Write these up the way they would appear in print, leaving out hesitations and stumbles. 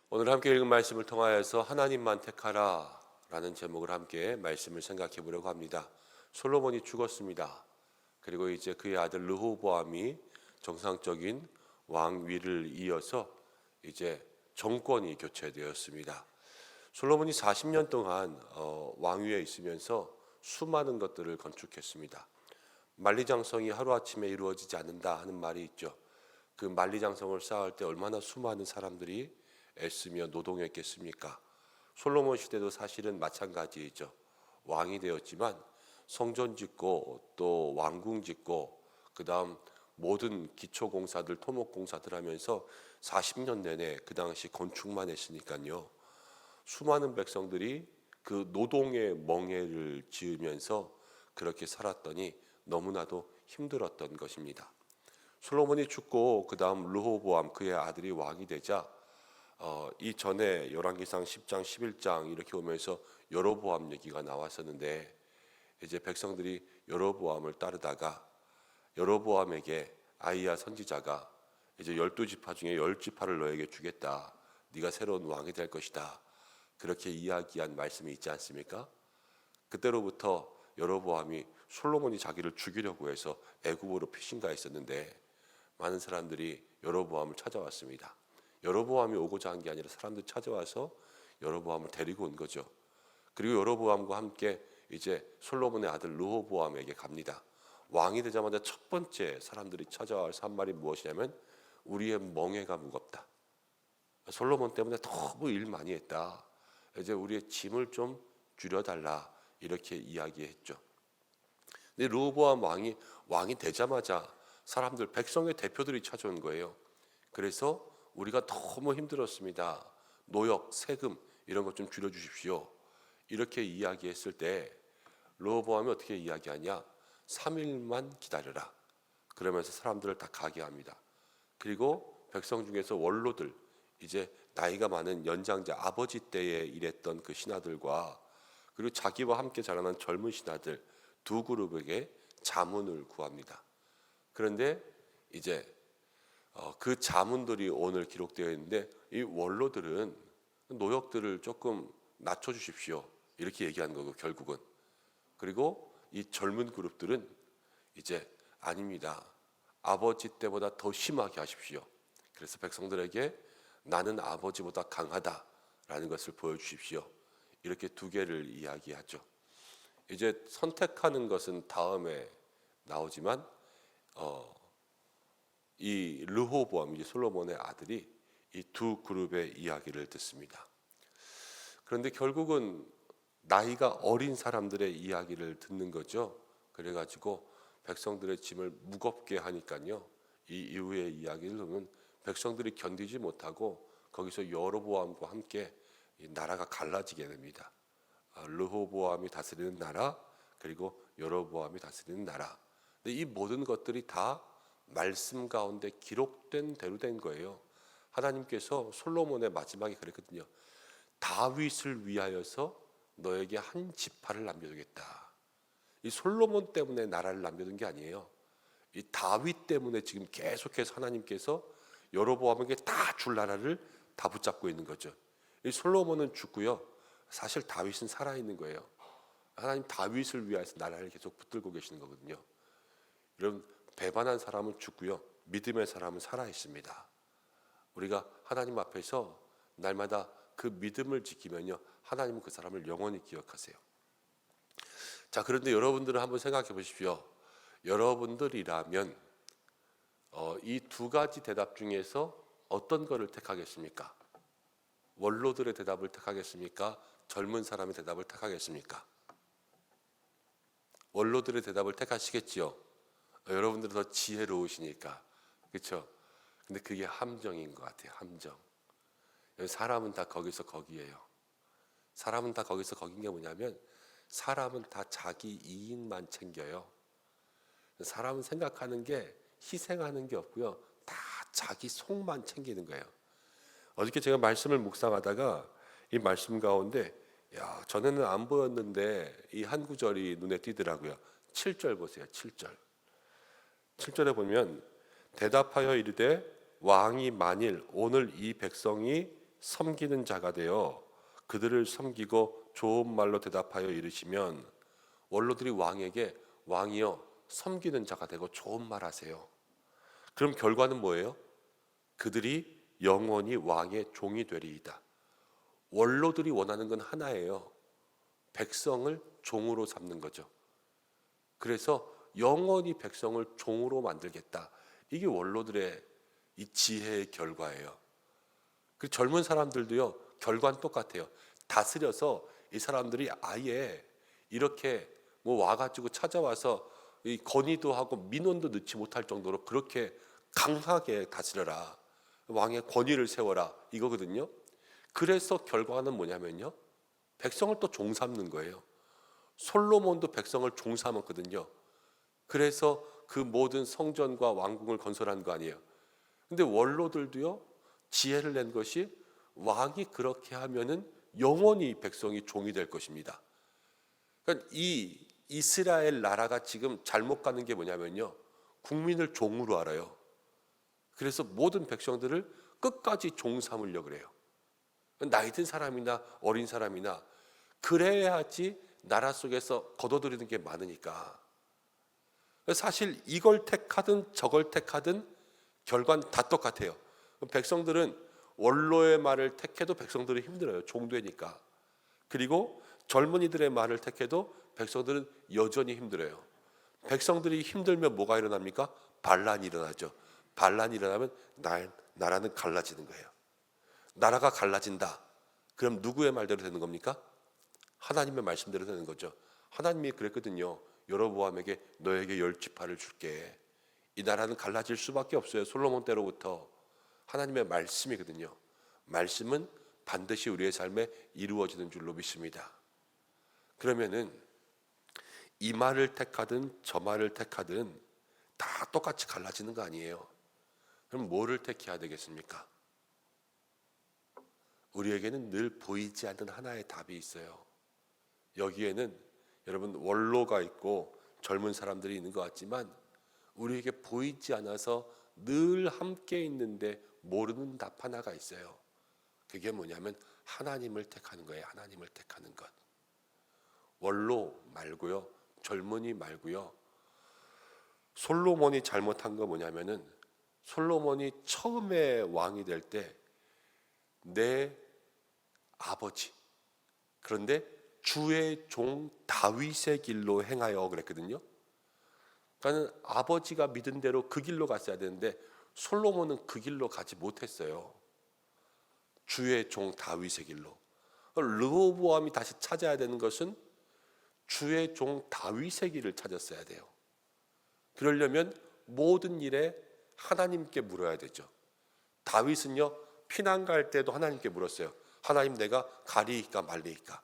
오늘 함께 읽은 말씀을 통하여서 하나님만 택하라 라는 제목을 함께 말씀을 생각해 보려고 합니다. 솔로몬이 죽었습니다. 그리고 이제 그의 아들 르호보암이 정상적인 왕위를 이어서 이제 정권이 교체되었습니다. 솔로몬이 40년 동안 왕위에 있으면서 수많은 것들을 건축했습니다. 만리장성이 하루아침에 이루어지지 않는다 하는 말이 있죠. 그 만리장성을 쌓을 때 얼마나 수많은 사람들이 애쓰며 노동했겠습니까? 솔로몬 시대도 사실은 마찬가지이죠. 왕이 되었지만 성전 짓고 또 왕궁 짓고 그다음 모든 기초공사들 토목공사들 하면서 40년 내내 그 당시 건축만 했으니까요. 수많은 백성들이 그 노동의 멍에를 지으면서 그렇게 살았더니 너무나도 힘들었던 것입니다. 솔로몬이 죽고 그 다음 르호보암 그의 아들이 왕이 되자 이 전에 열왕기상 10장 11장 이렇게 오면서 여로보암 얘기가 나왔었는데 이제 백성들이 여로보암을 따르다가 여로보암에게 아이야 선지자가 이제 12지파 중에 10지파를 너에게 주겠다. 네가 새로운 왕이 될 것이다. 그렇게 이야기한 말씀이 있지 않습니까? 그때로부터 여로보암이 솔로몬이 자기를 죽이려고 해서 애굽으로 피신가했었는데 많은 사람들이 여로보암을 찾아왔습니다. 여로보암이 오고자 한 게 아니라 사람들이 찾아와서 여로보암을 데리고 온 거죠. 그리고 여로보암과 함께 이제 솔로몬의 아들 르호보암에게 갑니다. 왕이 되자마자 첫 번째 사람들이 찾아와서 한 말이 무엇이냐면 우리의 멍에가 무겁다. 솔로몬 때문에 너무 일 많이 했다. 이제 우리의 짐을 좀 줄여달라 이렇게 이야기했죠. 근데 르호보암 왕이 되자마자 사람들 백성의 대표들이 찾아온 거예요. 그래서 우리가 너무 힘들었습니다. 노역, 세금 이런 것 좀 줄여주십시오. 이렇게 이야기했을 때 르호보암이 어떻게 이야기하냐? 3일만 기다려라. 그러면서 사람들을 다 가게 합니다. 그리고 백성 중에서 원로들, 이제 나이가 많은 연장자 아버지 때에 일했던 그 신하들과 그리고 자기와 함께 자라난 젊은 신하들 두 그룹에게 자문을 구합니다. 그런데 이제 그 자문들이 오늘 기록되어 있는데 이 원로들은 노역들을 조금 낮춰주십시오. 이렇게 얘기한 거고 결국은. 그리고 이 젊은 그룹들은 이제 아닙니다. 아버지 때보다 더 심하게 하십시오. 그래서 백성들에게 나는 아버지보다 강하다라는 것을 보여주십시오. 이렇게 두 개를 이야기하죠. 이제 선택하는 것은 다음에 나오지만 이 르호보암, 이제 솔로몬의 아들이 이 두 그룹의 이야기를 듣습니다. 그런데 결국은 나이가 어린 사람들의 이야기를 듣는 거죠. 그래가지고 백성들의 짐을 무겁게 하니까요. 이 이후의 이야기를 보면 백성들이 견디지 못하고 거기서 여로보암과 함께 이 나라가 갈라지게 됩니다. 르호보암이 다스리는 나라 그리고 여로보암이 다스리는 나라. 근데 이 모든 것들이 다 말씀 가운데 기록된 대로 된 거예요. 하나님께서 솔로몬의 마지막에 그랬거든요. 다윗을 위하여서 너에게 한 지파를 남겨두겠다. 이 솔로몬 때문에 나라를 남겨둔 게 아니에요. 이 다윗 때문에 지금 계속해서 하나님께서 여로보암에게 다 줄 나라를 다 붙잡고 있는 거죠. 이 솔로몬은 죽고요. 사실 다윗은 살아있는 거예요. 하나님 다윗을 위해서 나라를 계속 붙들고 계시는 거거든요. 여러분 배반한 사람은 죽고요. 믿음의 사람은 살아있습니다. 우리가 하나님 앞에서 날마다 그 믿음을 지키면요. 하나님은 그 사람을 영원히 기억하세요. 자, 그런데 여러분들은 한번 생각해 보십시오. 여러분들이라면 이 두 가지 대답 중에서 어떤 거를 택하겠습니까? 원로들의 대답을 택하겠습니까? 젊은 사람의 대답을 택하겠습니까? 원로들의 대답을 택하시겠지요. 여러분들은 더 지혜로우시니까. 그렇죠? 근데 그게 함정인 것 같아요. 함정. 사람은 다 거기서 거기예요. 사람은 다 거기서 거긴 게 뭐냐면 사람은 다 자기 이익만 챙겨요. 사람은 생각하는 게 희생하는 게 없고요. 다 자기 속만 챙기는 거예요. 어저께 제가 말씀을 묵상하다가 이 말씀 가운데 전에는 안 보였는데 이 한 구절이 눈에 띄더라고요. 7절 보세요. 7절. 7절에 보면 대답하여 이르되 왕이 만일 오늘 이 백성이 섬기는 자가 되어 그들을 섬기고 좋은 말로 대답하여 이르시면 원로들이 왕에게 왕이여 섬기는 자가 되고 좋은 말 하세요. 그럼 결과는 뭐예요? 그들이 영원히 왕의 종이 되리이다. 원로들이 원하는 건 하나예요. 백성을 종으로 삼는 거죠. 그래서 영원히 백성을 종으로 만들겠다. 이게 원로들의 이 지혜의 결과예요. 그 젊은 사람들도요, 결과는 똑같아요. 다스려서 이 사람들이 아예 이렇게 뭐 와가지고 찾아와서 이 건의도 하고 민원도 넣지 못할 정도로 그렇게 강하게 다스려라. 왕의 권위를 세워라. 이거거든요. 그래서 결과는 뭐냐면요. 백성을 또 종 삼는 거예요. 솔로몬도 백성을 종 삼았거든요. 그래서 그 모든 성전과 왕궁을 건설한 거 아니에요. 근데 원로들도요, 지혜를 낸 것이 왕이 그렇게 하면은 영원히 백성이 종이 될 것입니다. 그러니까 이 이스라엘 나라가 지금 잘못 가는 게 뭐냐면요, 국민을 종으로 알아요. 그래서 모든 백성들을 끝까지 종 삼으려고 그래요. 나이 든 사람이나 어린 사람이나 그래야지 나라 속에서 거둬들이는 게 많으니까. 사실 이걸 택하든 저걸 택하든 결과는 다 똑같아요. 백성들은 원로의 말을 택해도 백성들은 힘들어요. 종되니까. 그리고 젊은이들의 말을 택해도 백성들은 여전히 힘들어요. 백성들이 힘들면 뭐가 일어납니까? 반란이 일어나죠. 반란이 일어나면 나라는 갈라지는 거예요. 나라가 갈라진다. 그럼 누구의 말대로 되는 겁니까? 하나님의 말씀대로 되는 거죠. 하나님이 그랬거든요. 여로보암에게 너에게 10지파를 줄게. 이 나라는 갈라질 수밖에 없어요. 솔로몬 때로부터. 하나님의 말씀이거든요. 말씀은 반드시 우리의 삶에 이루어지는 줄로 믿습니다. 그러면은 이 말을 택하든 저 말을 택하든 다 똑같이 갈라지는 거 아니에요. 그럼 뭐를 택해야 되겠습니까? 우리에게는 늘 보이지 않는 하나의 답이 있어요. 여기에는 여러분 원로가 있고 젊은 사람들이 있는 것 같지만 우리에게 보이지 않아서 늘 함께 있는데 모르는 답 하나가 있어요. 그게 뭐냐면 하나님을 택하는 거예요. 하나님을 택하는 것. 원로 말고요. 젊은이 말고요. 솔로몬이 잘못한 거 뭐냐면은 솔로몬이 처음에 왕이 될 때 내 아버지, 그런데 주의 종 다윗의 길로 행하여 그랬거든요. 그러니까 아버지가 믿은 대로 그 길로 갔어야 되는데 솔로몬은 그 길로 가지 못했어요. 주의 종 다윗의 길로. 르호보암이 다시 찾아야 되는 것은 주의 종 다윗의 길을 찾았어야 돼요. 그러려면 모든 일에 하나님께 물어야 되죠. 다윗은요, 피난 갈 때도 하나님께 물었어요. 하나님, 내가 가리이까 말리이까.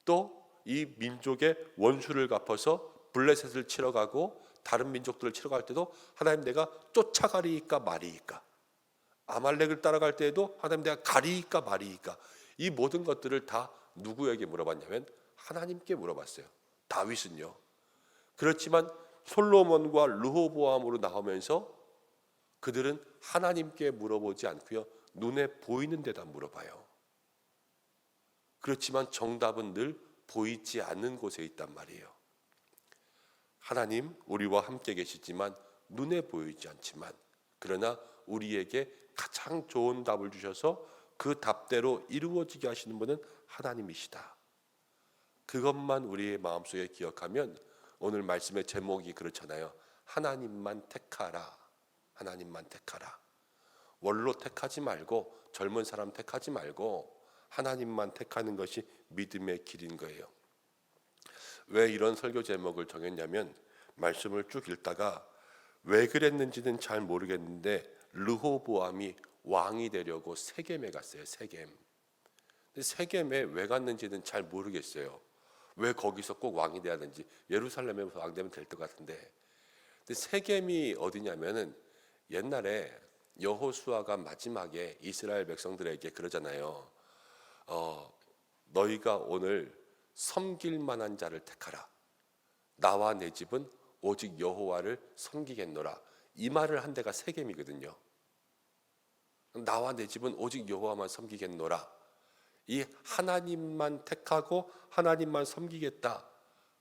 또 이 민족의 원수를 갚아서 블레셋을 치러 가고 다른 민족들을 치러 갈 때도 하나님, 내가 쫓아가리이까 말이이까. 아말렉을 따라갈 때에도 하나님, 내가 가리이까 말이이까. 이 모든 것들을 다 누구에게 물어봤냐면 하나님께 물어봤어요. 다윗은요. 그렇지만 솔로몬과 르호보암으로 나오면서 그들은 하나님께 물어보지 않고요, 눈에 보이는 데다 물어봐요. 그렇지만 정답은 늘 보이지 않는 곳에 있단 말이에요. 하나님 우리와 함께 계시지만 눈에 보이지 않지만 그러나 우리에게 가장 좋은 답을 주셔서 그 답대로 이루어지게 하시는 분은 하나님이시다. 그것만 우리의 마음속에 기억하면 오늘 말씀의 제목이 그렇잖아요. 하나님만 택하라. 하나님만 택하라. 원로 택하지 말고 젊은 사람 택하지 말고 하나님만 택하는 것이 믿음의 길인 거예요. 왜 이런 설교 제목을 정했냐면 말씀을 쭉 읽다가 왜 그랬는지는 잘 모르겠는데 르호보암이 왕이 되려고 세겜에 갔어요. 세겜. 근데 세겜에 왜 갔는지는 잘 모르겠어요. 왜 거기서 꼭 왕이 돼야 되는지. 예루살렘에 왕 되면 될 것 같은데. 근데 세겜이 어디냐면은 옛날에 여호수아가 마지막에 이스라엘 백성들에게 그러잖아요. 너희가 오늘 섬길 만한 자를 택하라. 나와 내 집은 오직 여호와를 섬기겠노라. 이 말을 한 데가 세겜이거든요. 나와 내 집은 오직 여호와만 섬기겠노라. 이 하나님만 택하고 하나님만 섬기겠다,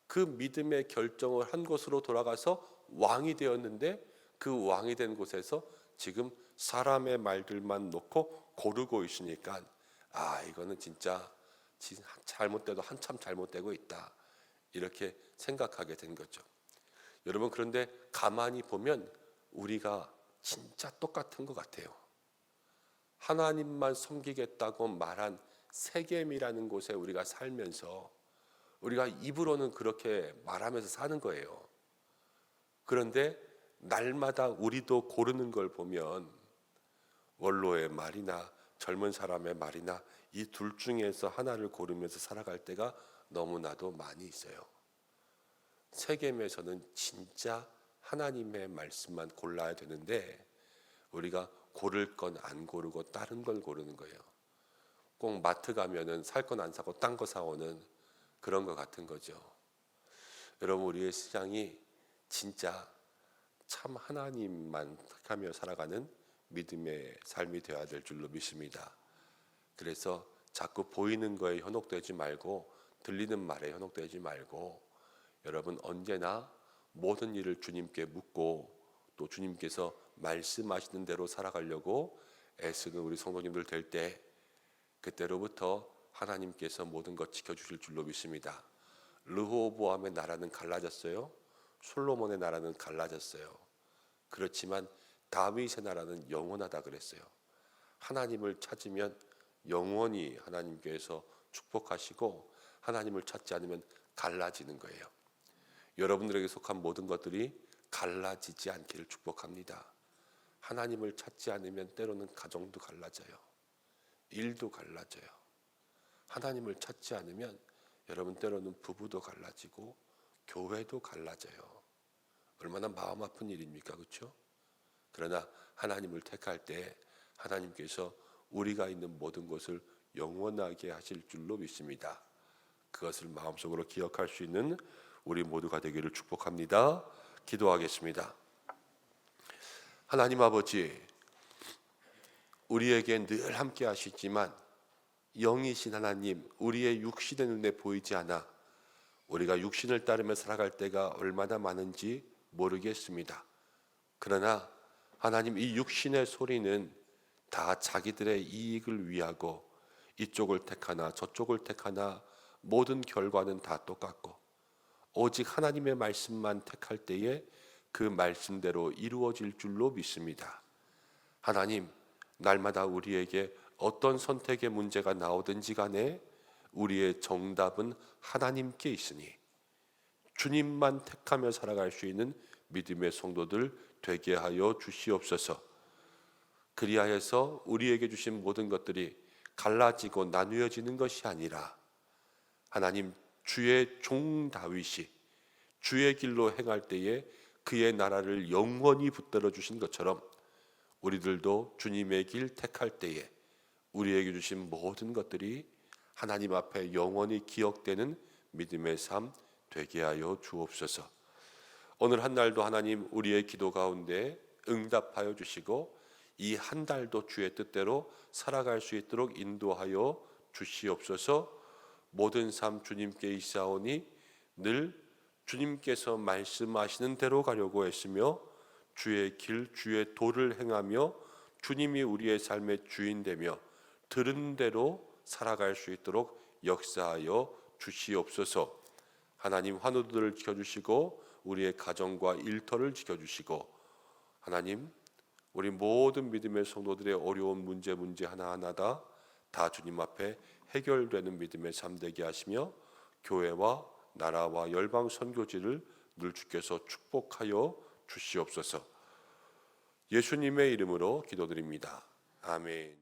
그 믿음의 결정을 한 곳으로 돌아가서 왕이 되었는데, 그 왕이 된 곳에서 지금 사람의 말들만 놓고 고르고 있으니까 이거는 진짜 잘못돼도 한참 잘못되고 있다, 이렇게 생각하게 된 거죠. 여러분, 그런데 가만히 보면 우리가 진짜 똑같은 것 같아요. 하나님만 섬기겠다고 말한 세겜이라는 곳에 우리가 살면서 우리가 입으로는 그렇게 말하면서 사는 거예요. 그런데 날마다 우리도 고르는 걸 보면 원로의 말이나 젊은 사람의 말이나 이 둘 중에서 하나를 고르면서 살아갈 때가 너무나도 많이 있어요. 세겜에서는 진짜 하나님의 말씀만 골라야 되는데 우리가 고를 건 안 고르고 다른 걸 고르는 거예요. 꼭 마트 가면은 살 건 안 사고 딴 거 사오는 그런 것 같은 거죠. 여러분, 우리의 신앙이 진짜 참 하나님만 택하며 살아가는 믿음의 삶이 되어야 될 줄로 믿습니다. 그래서 자꾸 보이는 거에 현혹되지 말고 들리는 말에 현혹되지 말고 여러분, 언제나 모든 일을 주님께 묻고 또 주님께서 말씀하시는 대로 살아가려고 애쓰는 우리 성도님들 될 때, 그때로부터 하나님께서 모든 것 지켜주실 줄로 믿습니다. 르호보암의 나라는 갈라졌어요. 솔로몬의 나라는 갈라졌어요. 그렇지만 다윗의 나라는 영원하다 그랬어요. 하나님을 찾으면 영원히 하나님께서 축복하시고 하나님을 찾지 않으면 갈라지는 거예요. 여러분들에게 속한 모든 것들이 갈라지지 않기를 축복합니다. 하나님을 찾지 않으면 때로는 가정도 갈라져요. 일도 갈라져요. 하나님을 찾지 않으면 여러분 때로는 부부도 갈라지고 교회도 갈라져요. 얼마나 마음 아픈 일입니까? 그렇죠? 그러나 하나님을 택할 때 하나님께서 우리가 있는 모든 것을 영원하게 하실 줄로 믿습니다. 그것을 마음속으로 기억할 수 있는 우리 모두가 되기를 축복합니다. 기도하겠습니다. 하나님 아버지, 우리에게 늘 함께 하시지만 영이신 하나님, 우리의 육신의 눈에 보이지 않아 우리가 육신을 따르며 살아갈 때가 얼마나 많은지 모르겠습니다. 그러나 하나님, 이 육신의 소리는 다 자기들의 이익을 위하고 이쪽을 택하나 저쪽을 택하나 모든 결과는 다 똑같고 오직 하나님의 말씀만 택할 때에 그 말씀대로 이루어질 줄로 믿습니다. 하나님, 날마다 우리에게 어떤 선택의 문제가 나오든지 간에 우리의 정답은 하나님께 있으니 주님만 택하며 살아갈 수 있는 믿음의 성도들 되게 하여 주시옵소서. 그리하여서 우리에게 주신 모든 것들이 갈라지고 나누어지는 것이 아니라 하나님, 주의 종 다윗이 주의 길로 행할 때에 그의 나라를 영원히 붙들어 주신 것처럼 우리들도 주님의 길 택할 때에 우리에게 주신 모든 것들이 하나님 앞에 영원히 기억되는 믿음의 삶 되게 하여 주옵소서. 오늘 한 날도 하나님, 우리의 기도 가운데 응답하여 주시고 이 한 달도 주의 뜻대로 살아갈 수 있도록 인도하여 주시옵소서. 모든 삶 주님께 있사오니 늘 주님께서 말씀하시는 대로 가려고 했으며 주의 길, 주의 도를 행하며 주님이 우리의 삶의 주인 되며 들은 대로 살아갈 수 있도록 역사하여 주시옵소서. 하나님, 환우들을 지켜주시고 우리의 가정과 일터를 지켜주시고 하나님, 우리 모든 믿음의 성도들의 어려운 문제 하나하나다 다 주님 앞에 해결되는 믿음의 삶 되게 하시며 교회와 나라와 열방 선교지를 늘 주께서 축복하여 주시옵소서. 예수님의 이름으로 기도드립니다. 아멘.